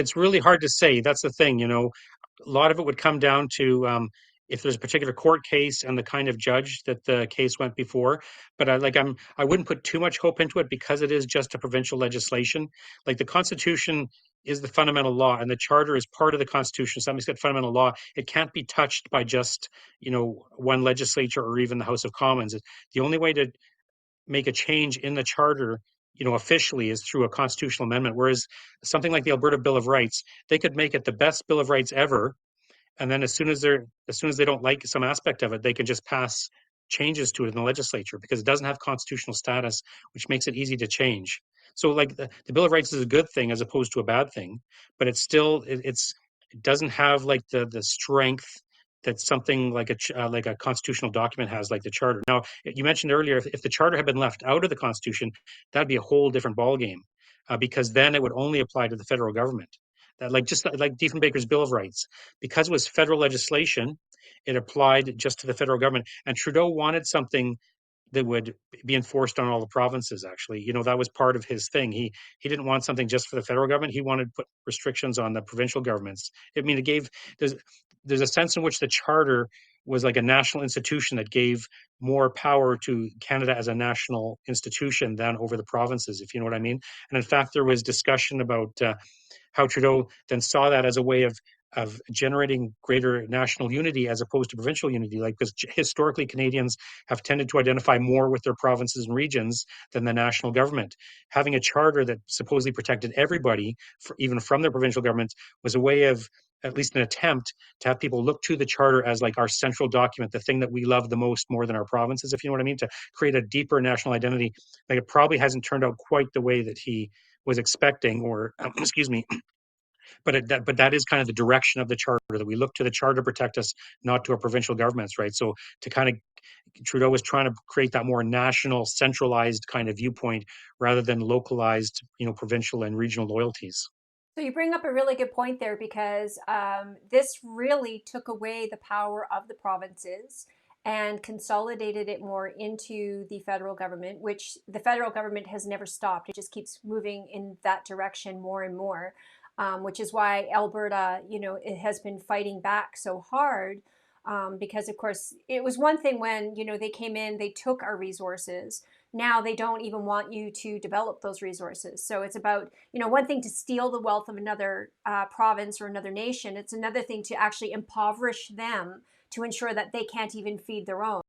It's really hard to say. That's the thing, a lot of it would come down to if there's a particular court case and the kind of judge that the case went before. But I wouldn't put too much hope into it because it is just a provincial legislation. Like the Constitution is the fundamental law, and the Charter is part of the Constitution. Something's got fundamental law. It can't be touched by just one legislature or even the House of Commons. The only way to make a change in the charter officially is through a constitutional amendment, whereas something like the Alberta Bill of Rights, they could make it the best Bill of Rights ever, and then as soon as they don't like some aspect of it, they can just pass changes to it in the legislature because it doesn't have constitutional status, which makes it easy to change. So like the Bill of Rights is a good thing as opposed to a bad thing, but it's still it doesn't have like the strength that something like a constitutional document has, like the charter. Now, you mentioned earlier, if the charter had been left out of the Constitution, that'd be a whole different ballgame, because then it would only apply to the federal government. That just like Diefenbaker's Bill of Rights, because it was federal legislation, it applied just to the federal government. And Trudeau wanted something that would be enforced on all the provinces. Actually, that was part of his thing. He didn't want something just for the federal government. He wanted to put restrictions on the provincial governments. I mean, it gave there's a sense in which the charter was like a national institution that gave more power to Canada as a national institution than over the provinces, if you know what I mean. And in fact, there was discussion about how Trudeau then saw that as a way of generating greater national unity as opposed to provincial unity, like because historically Canadians have tended to identify more with their provinces and regions than the national government. Having a charter that supposedly protected everybody, even from their provincial governments, was a way of, at least an attempt, to have people look to the charter as like our central document, the thing that we love the most, more than our provinces, if you know what I mean, to create a deeper national identity. Like it probably hasn't turned out quite the way that he was expecting, or excuse me, but that is kind of the direction of the charter, that we look to the charter to protect us, not to our provincial governments, right? So to kind of Trudeau was trying to create that more national, centralized kind of viewpoint rather than localized, provincial and regional loyalties. So you bring up a really good point there because this really took away the power of the provinces and consolidated it more into the federal government, which the federal government has never stopped. It just keeps moving in that direction more and more, which is why Alberta, it has been fighting back so hard. Because of course it was one thing when they came in, they took our resources. Now they don't even want you to develop those resources. So it's about one thing to steal the wealth of another province or another nation. It's another thing to actually impoverish them to ensure that they can't even feed their own.